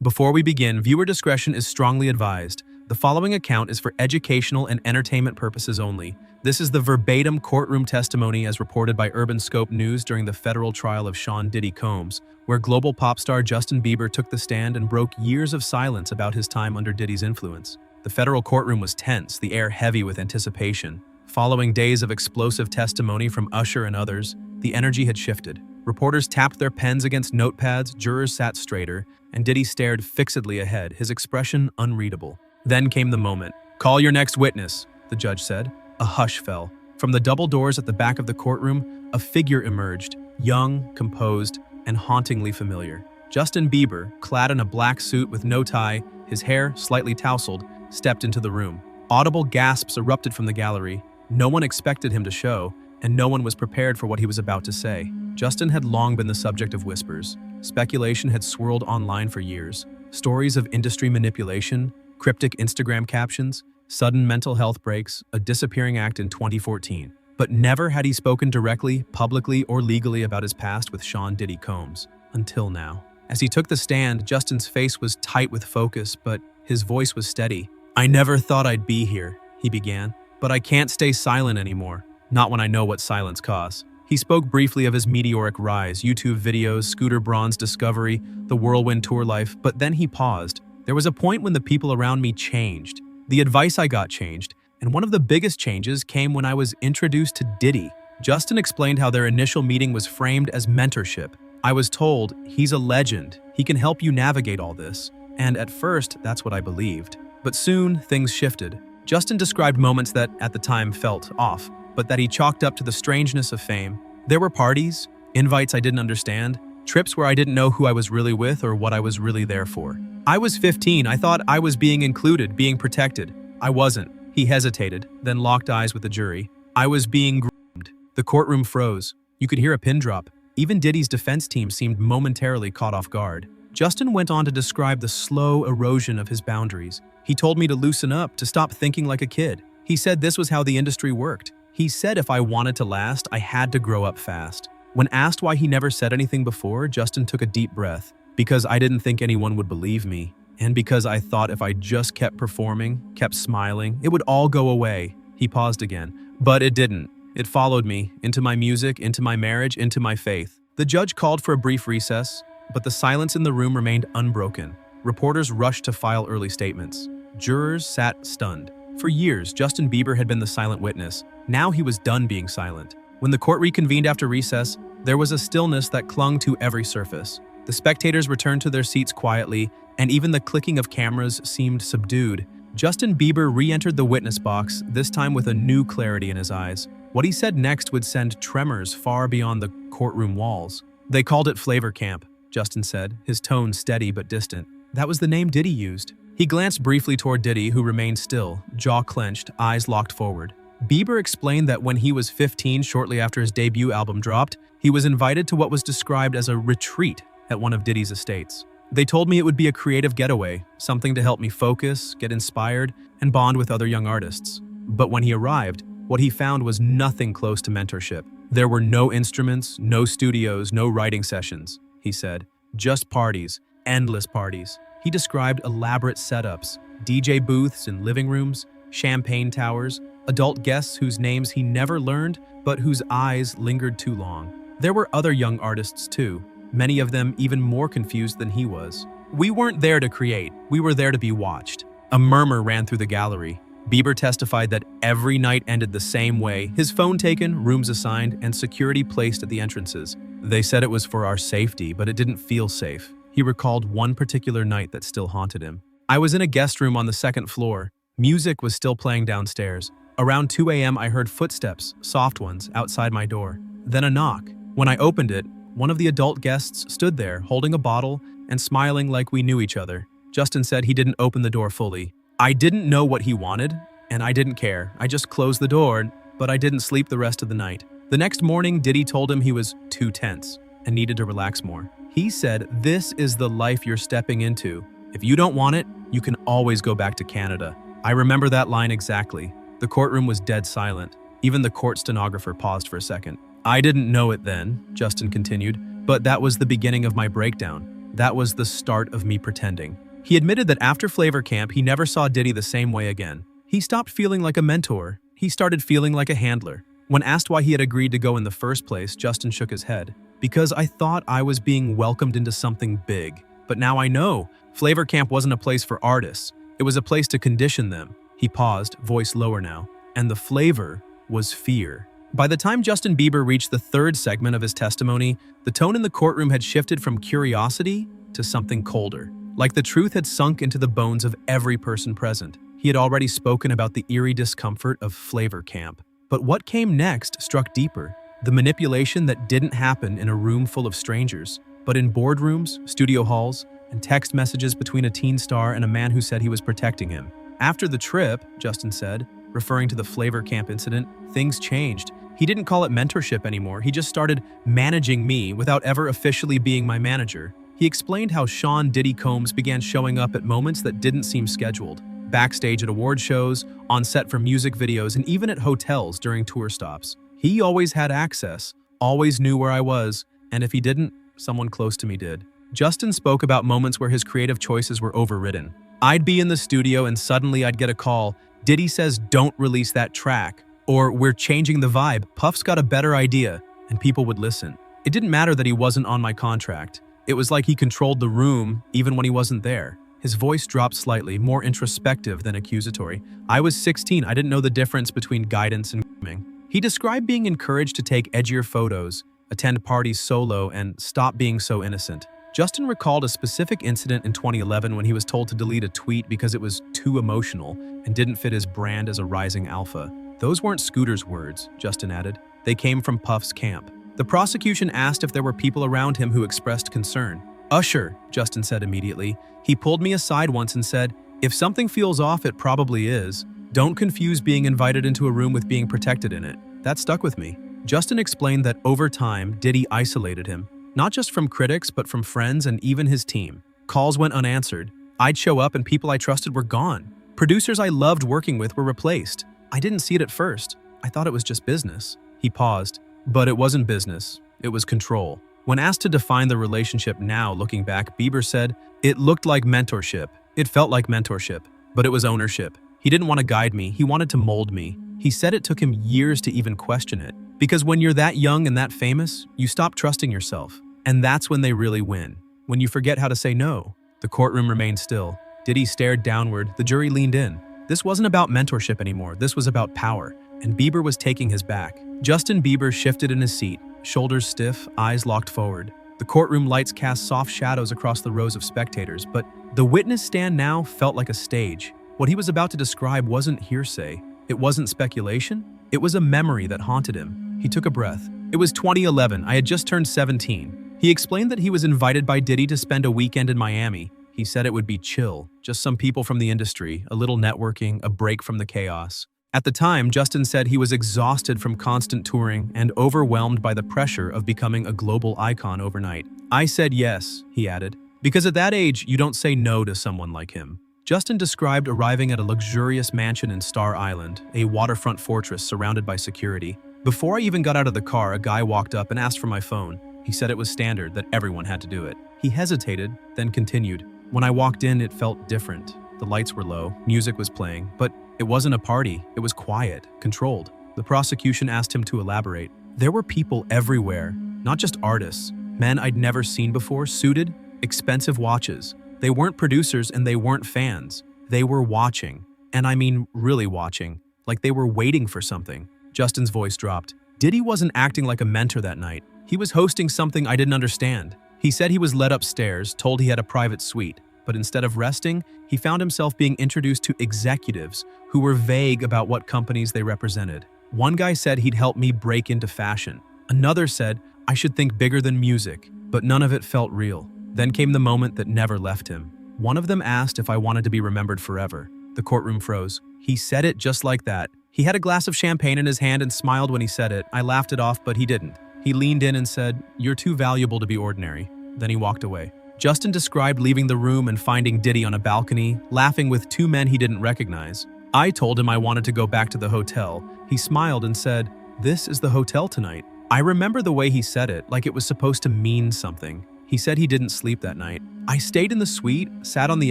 Before we begin, viewer discretion is strongly advised. The following account is for educational and entertainment purposes only. This is the verbatim courtroom testimony as reported by Urban Scope News during the federal trial of Sean Diddy Combs, where global pop star Justin Bieber took the stand and broke years of silence about his time under Diddy's influence. The federal courtroom was tense, the air heavy with anticipation. Following days of explosive testimony from Usher and others, the energy had shifted. Reporters tapped their pens against notepads, jurors sat straighter, and Diddy stared fixedly ahead, his expression unreadable. Then came the moment. "Call your next witness," the judge said. A hush fell. From the double doors at the back of the courtroom, a figure emerged, young, composed, and hauntingly familiar. Justin Bieber, clad in a black suit with no tie, his hair slightly tousled, stepped into the room. Audible gasps erupted from the gallery. No one expected him to show, and no one was prepared for what he was about to say. Justin had long been the subject of whispers. Speculation had swirled online for years. Stories of industry manipulation, cryptic Instagram captions, sudden mental health breaks, a disappearing act in 2014. But never had he spoken directly, publicly, or legally about his past with Sean Diddy Combs. Until now. As he took the stand, Justin's face was tight with focus, but his voice was steady. "I never thought I'd be here," he began, "but I can't stay silent anymore. Not when I know what silence costs." He spoke briefly of his meteoric rise, YouTube videos, Scooter Braun's discovery, the whirlwind tour life, but then he paused. "There was a point when the people around me changed. The advice I got changed, and one of the biggest changes came when I was introduced to Diddy." Justin explained how their initial meeting was framed as mentorship. "I was told, he's a legend, he can help you navigate all this. And at first, that's what I believed. But soon, things shifted." Justin described moments that, at the time, felt off, but that he chalked up to the strangeness of fame. "There were parties, invites I didn't understand, trips where I didn't know who I was really with or what I was really there for. I was 15, I thought I was being included, being protected. I wasn't." He hesitated, then locked eyes with the jury. "I was being groomed." The courtroom froze. You could hear a pin drop. Even Diddy's defense team seemed momentarily caught off guard. Justin went on to describe the slow erosion of his boundaries. "He told me to loosen up, to stop thinking like a kid. He said this was how the industry worked. He said if I wanted to last, I had to grow up fast." When asked why he never said anything before, Justin took a deep breath. "Because I didn't think anyone would believe me. And because I thought if I just kept performing, kept smiling, it would all go away." He paused again. "But it didn't. It followed me, into my music, into my marriage, into my faith." The judge called for a brief recess, but the silence in the room remained unbroken. Reporters rushed to file early statements. Jurors sat stunned. For years, Justin Bieber had been the silent witness. Now he was done being silent. When the court reconvened after recess, there was a stillness that clung to every surface. The spectators returned to their seats quietly, and even the clicking of cameras seemed subdued. Justin Bieber re-entered the witness box, this time with a new clarity in his eyes. What he said next would send tremors far beyond the courtroom walls. "They called it Flavor Camp," Justin said, his tone steady but distant. "That was the name Diddy used." He glanced briefly toward Diddy, who remained still, jaw clenched, eyes locked forward. Bieber explained that when he was 15, shortly after his debut album dropped, he was invited to what was described as a retreat at one of Diddy's estates. "They told me it would be a creative getaway, something to help me focus, get inspired, and bond with other young artists." But when he arrived, what he found was nothing close to mentorship. "There were no instruments, no studios, no writing sessions," he said. "Just parties, endless parties." He described elaborate setups, DJ booths in living rooms, champagne towers, adult guests whose names he never learned, but whose eyes lingered too long. There were other young artists too, many of them even more confused than he was. "We weren't there to create, we were there to be watched." A murmur ran through the gallery. Bieber testified that every night ended the same way, his phone taken, rooms assigned, and security placed at the entrances. "They said it was for our safety, but it didn't feel safe." He recalled one particular night that still haunted him. "I was in a guest room on the second floor. Music was still playing downstairs. Around 2 a.m. I heard footsteps, soft ones, outside my door. Then a knock. When I opened it, one of the adult guests stood there, holding a bottle and smiling like we knew each other." Justin said he didn't open the door fully. "I didn't know what he wanted, and I didn't care. I just closed the door, but I didn't sleep the rest of the night." The next morning, Diddy told him he was too tense and needed to relax more. He said, "This is the life you're stepping into. If you don't want it, you can always go back to Canada." I remember that line exactly. The courtroom was dead silent. Even the court stenographer paused for a second. "I didn't know it then," Justin continued, "but that was the beginning of my breakdown. That was the start of me pretending. He admitted that after Flavor Camp, he never saw Diddy the same way again. He stopped feeling like a mentor. He started feeling like a handler. When asked why he had agreed to go in the first place, Justin shook his head. Because I thought I was being welcomed into something big. But now I know. Flavor Camp wasn't a place for artists. It was a place to condition them. He paused, voice lower now. And the flavor was fear. By the time Justin Bieber reached the third segment of his testimony, the tone in the courtroom had shifted from curiosity to something colder. Like the truth had sunk into the bones of every person present. He had already spoken about the eerie discomfort of Flavor Camp. But what came next struck deeper. The manipulation that didn't happen in a room full of strangers, but in boardrooms, studio halls, and text messages between a teen star and a man who said he was protecting him. After the trip, Justin said, referring to the Flavor Camp incident, things changed. He didn't call it mentorship anymore. He just started managing me without ever officially being my manager. He explained how Sean Diddy Combs began showing up at moments that didn't seem scheduled. Backstage at award shows, on set for music videos, and even at hotels during tour stops. He always had access, always knew where I was, and if he didn't, someone close to me did. Justin spoke about moments where his creative choices were overridden. I'd be in the studio and suddenly I'd get a call, Diddy says don't release that track, or we're changing the vibe, Puff's got a better idea, and people would listen. It didn't matter that he wasn't on my contract. It was like he controlled the room even when he wasn't there. His voice dropped slightly, more introspective than accusatory. I was 16, I didn't know the difference between guidance and grooming. He described being encouraged to take edgier photos, attend parties solo, and stop being so innocent. Justin recalled a specific incident in 2011 when he was told to delete a tweet because it was too emotional and didn't fit his brand as a rising alpha. Those weren't Scooter's words, Justin added. They came from Puff's camp. The prosecution asked if there were people around him who expressed concern. Usher, Justin said immediately. He pulled me aside once and said, if something feels off, it probably is. Don't confuse being invited into a room with being protected in it. That stuck with me. Justin explained that over time, Diddy isolated him. Not just from critics, but from friends and even his team. Calls went unanswered. I'd show up and people I trusted were gone. Producers I loved working with were replaced. I didn't see it at first. I thought it was just business. He paused. But it wasn't business. It was control. When asked to define the relationship now, looking back, Bieber said, it looked like mentorship. It felt like mentorship, but it was ownership. He didn't want to guide me. He wanted to mold me. He said it took him years to even question it. Because when you're that young and that famous, you stop trusting yourself. And that's when they really win. When you forget how to say no. The courtroom remained still. Diddy stared downward. The jury leaned in. This wasn't about mentorship anymore. This was about power. And Bieber was taking his back. Justin Bieber shifted in his seat, shoulders stiff, eyes locked forward. The courtroom lights cast soft shadows across the rows of spectators, but the witness stand now felt like a stage. What he was about to describe wasn't hearsay. It wasn't speculation. It was a memory that haunted him. He took a breath. It was 2011. I had just turned 17. He explained that he was invited by Diddy to spend a weekend in Miami. He said it would be chill, just some people from the industry, a little networking, a break from the chaos. At the time, Justin said he was exhausted from constant touring and overwhelmed by the pressure of becoming a global icon overnight. I said yes, he added, because at that age, you don't say no to someone like him. Justin described arriving at a luxurious mansion in Star Island, a waterfront fortress surrounded by security. Before I even got out of the car, a guy walked up and asked for my phone. He said it was standard, that everyone had to do it. He hesitated, then continued. When I walked in, it felt different. The lights were low, music was playing, but it wasn't a party. It was quiet, controlled. The prosecution asked him to elaborate. There were people everywhere, not just artists. Men I'd never seen before, suited, expensive watches. They weren't producers and they weren't fans. They were watching. And I mean really watching. Like they were waiting for something. Justin's voice dropped. Diddy wasn't acting like a mentor that night. He was hosting something I didn't understand. He said he was led upstairs, told he had a private suite. But instead of resting, he found himself being introduced to executives who were vague about what companies they represented. One guy said he'd help me break into fashion. Another said I should think bigger than music, but none of it felt real. Then came the moment that never left him. One of them asked if I wanted to be remembered forever. The courtroom froze. He said it just like that. He had a glass of champagne in his hand and smiled when he said it. I laughed it off, but he didn't. He leaned in and said, "You're too valuable to be ordinary." Then he walked away. Justin described leaving the room and finding Diddy on a balcony, laughing with two men he didn't recognize. I told him I wanted to go back to the hotel. He smiled and said, "This is the hotel tonight." I remember the way he said it, like it was supposed to mean something. He said he didn't sleep that night. I stayed in the suite, sat on the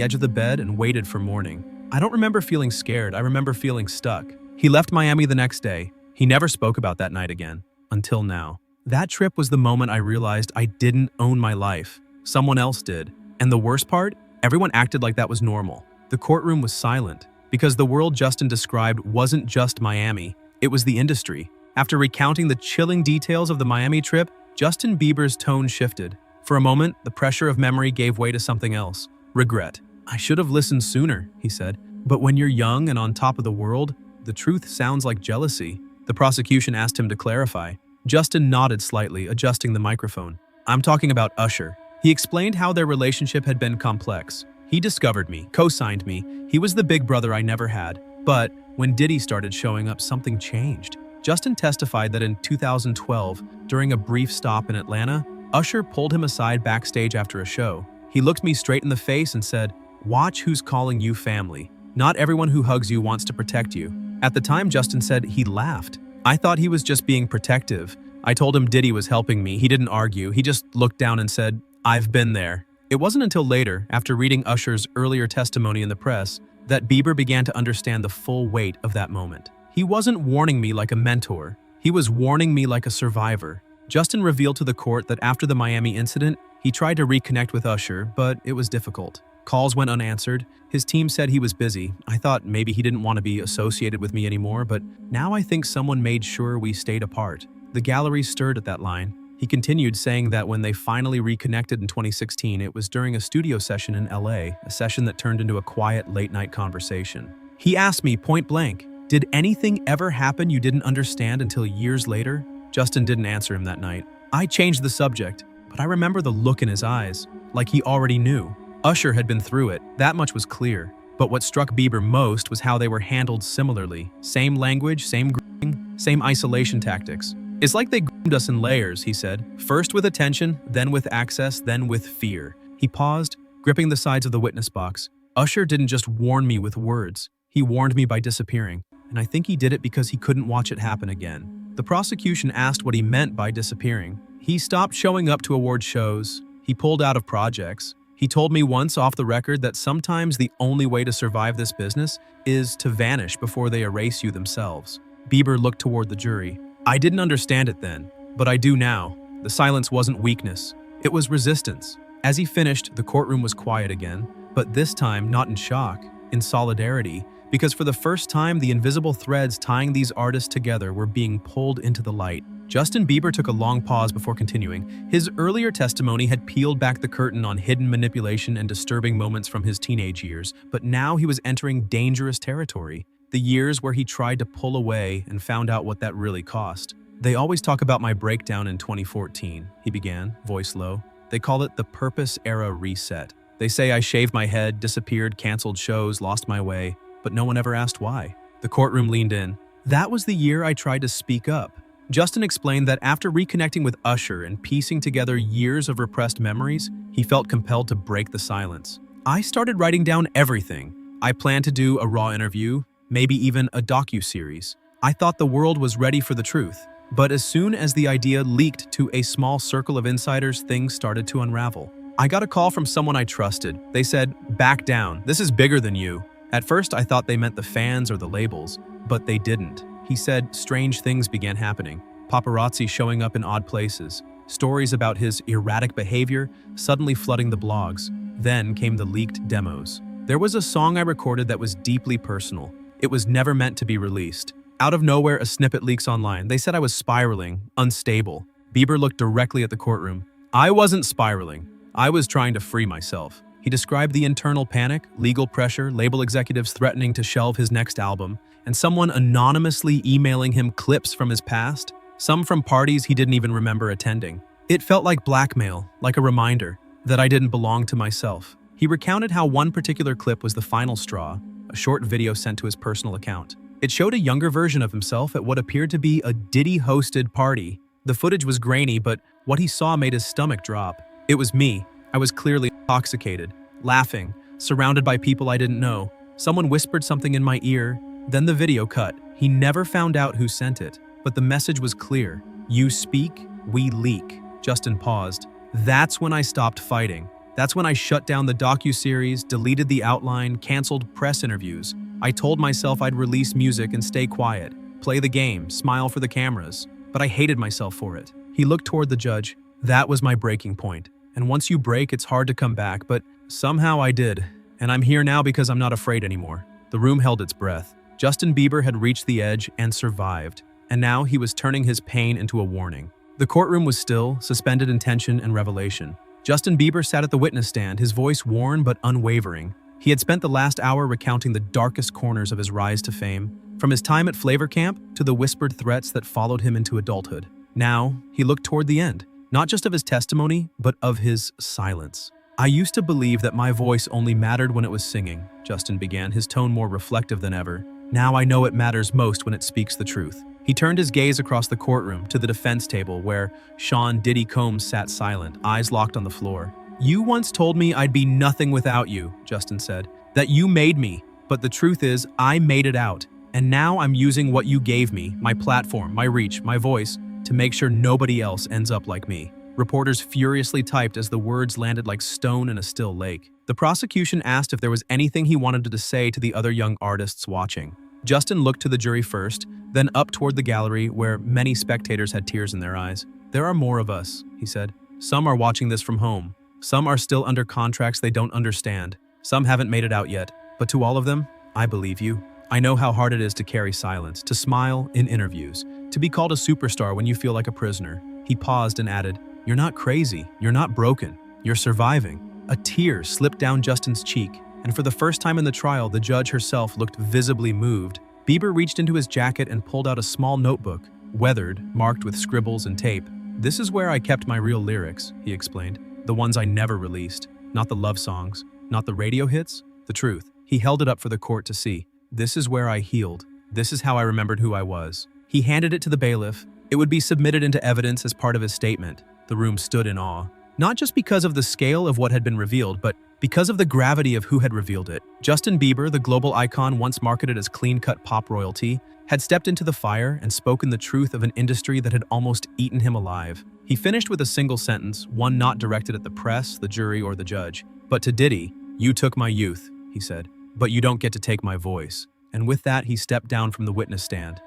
edge of the bed, and waited for morning. I don't remember feeling scared, I remember feeling stuck. He left Miami the next day. He never spoke about that night again, until now. That trip was the moment I realized I didn't own my life. Someone else did. And the worst part? Everyone acted like that was normal. The courtroom was silent, because the world Justin described wasn't just Miami, it was the industry. After recounting the chilling details of the Miami trip, Justin Bieber's tone shifted. For a moment, the pressure of memory gave way to something else. Regret. I should have listened sooner, he said. But when you're young and on top of the world, the truth sounds like jealousy. The prosecution asked him to clarify. Justin nodded slightly, adjusting the microphone. I'm talking about Usher. He explained how their relationship had been complex. He discovered me, co-signed me. He was the big brother I never had. But when Diddy started showing up, something changed. Justin testified that in 2012, during a brief stop in Atlanta, Usher pulled him aside backstage after a show. He looked me straight in the face and said, "Watch who's calling you family. Not everyone who hugs you wants to protect you." At the time, Justin said he laughed. I thought he was just being protective. I told him Diddy was helping me. He didn't argue. He just looked down and said, "I've been there." It wasn't until later, after reading Usher's earlier testimony in the press, that Bieber began to understand the full weight of that moment. He wasn't warning me like a mentor. He was warning me like a survivor. Justin revealed to the court that after the Miami incident, he tried to reconnect with Usher, but it was difficult. Calls went unanswered. His team said he was busy. I thought maybe he didn't want to be associated with me anymore, but now I think someone made sure we stayed apart. The gallery stirred at that line. He continued, saying that when they finally reconnected in 2016, it was during a studio session in LA, a session that turned into a quiet late-night conversation. He asked me point blank, "Did anything ever happen you didn't understand until years later?" Justin didn't answer him that night. I changed the subject, but I remember the look in his eyes, like he already knew. Usher had been through it, that much was clear. But what struck Bieber most was how they were handled similarly. Same language, same grooming, same isolation tactics. "It's like they groomed us in layers," he said. "First with attention, then with access, then with fear." He paused, gripping the sides of the witness box. Usher didn't just warn me with words. He warned me by disappearing. And I think he did it because he couldn't watch it happen again. The prosecution asked what he meant by disappearing. He stopped showing up to award shows. He pulled out of projects. He told me once off the record that sometimes the only way to survive this business is to vanish before they erase you themselves. Bieber looked toward the jury. I didn't understand it then, but I do now. The silence wasn't weakness. It was resistance. As he finished, the courtroom was quiet again, but this time not in shock, in solidarity, because for the first time, the invisible threads tying these artists together were being pulled into the light. Justin Bieber took a long pause before continuing. His earlier testimony had peeled back the curtain on hidden manipulation and disturbing moments from his teenage years, but now he was entering dangerous territory. The years where he tried to pull away and found out what that really cost. "They always talk about my breakdown in 2014, he began, voice low. "They call it the purpose era reset. They say I shaved my head, disappeared, canceled shows, lost my way. But no one ever asked why." The courtroom leaned in. "That was the year I tried to speak up." Justin explained that after reconnecting with Usher and piecing together years of repressed memories, he felt compelled to break the silence. "I started writing down everything. I planned to do a raw interview, maybe even a docu-series. I thought the world was ready for the truth. But as soon as the idea leaked to a small circle of insiders, things started to unravel. I got a call from someone I trusted. They said, 'Back down. This is bigger than you.' At first, I thought they meant the fans or the labels, but they didn't." He said strange things began happening. Paparazzi showing up in odd places. Stories about his erratic behavior suddenly flooding the blogs. Then came the leaked demos. "There was a song I recorded that was deeply personal. It was never meant to be released. Out of nowhere, a snippet leaks online. They said I was spiraling, unstable." Bieber looked directly at the courtroom. "I wasn't spiraling. I was trying to free myself." He described the internal panic, legal pressure, label executives threatening to shelve his next album, and someone anonymously emailing him clips from his past, some from parties he didn't even remember attending. It felt like blackmail, like a reminder that I didn't belong to myself. He recounted how one particular clip was the final straw, a short video sent to his personal account. It showed a younger version of himself at what appeared to be a Diddy-hosted party. The footage was grainy, but what he saw made his stomach drop. It was me. I was clearly intoxicated, laughing, surrounded by people I didn't know. Someone whispered something in my ear, then the video cut. He never found out who sent it, but the message was clear. "You speak, we leak." Justin paused. That's when I stopped fighting. That's when I shut down the docuseries, deleted the outline, canceled press interviews. I told myself I'd release music and stay quiet, play the game, smile for the cameras. But I hated myself for it. He looked toward the judge. That was my breaking point. And once you break, it's hard to come back, but somehow I did. And I'm here now because I'm not afraid anymore. The room held its breath. Justin Bieber had reached the edge and survived. And now he was turning his pain into a warning. The courtroom was still, suspended in tension and revelation. Justin Bieber sat at the witness stand, his voice worn but unwavering. He had spent the last hour recounting the darkest corners of his rise to fame, from his time at Flavor Camp to the whispered threats that followed him into adulthood. Now, he looked toward the end, not just of his testimony, but of his silence. I used to believe that my voice only mattered when it was singing, Justin began, his tone more reflective than ever. Now I know it matters most when it speaks the truth. He turned his gaze across the courtroom to the defense table where Sean Diddy Combs sat silent, eyes locked on the floor. You once told me I'd be nothing without you, Justin said, that you made me. But the truth is, I made it out. And now I'm using what you gave me, my platform, my reach, my voice, to make sure nobody else ends up like me. Reporters furiously typed as the words landed like stone in a still lake. The prosecution asked if there was anything he wanted to say to the other young artists watching. Justin looked to the jury first, then up toward the gallery where many spectators had tears in their eyes. There are more of us, he said. Some are watching this from home. Some are still under contracts they don't understand. Some haven't made it out yet. But to all of them, I believe you. I know how hard it is to carry silence, to smile in interviews, to be called a superstar when you feel like a prisoner. He paused and added, You're not crazy. You're not broken. You're surviving. A tear slipped down Justin's cheek, and for the first time in the trial, the judge herself looked visibly moved. Bieber reached into his jacket and pulled out a small notebook, weathered, marked with scribbles and tape. This is where I kept my real lyrics, he explained. The ones I never released. Not the love songs, not the radio hits, the truth. He held it up for the court to see. This is where I healed. This is how I remembered who I was. He handed it to the bailiff. It would be submitted into evidence as part of his statement. The room stood in awe. Not just because of the scale of what had been revealed, but because of the gravity of who had revealed it. Justin Bieber, the global icon once marketed as clean-cut pop royalty, had stepped into the fire and spoken the truth of an industry that had almost eaten him alive. He finished with a single sentence, one not directed at the press, the jury, or the judge. But to Diddy, you took my youth, he said, but you don't get to take my voice. And with that, he stepped down from the witness stand.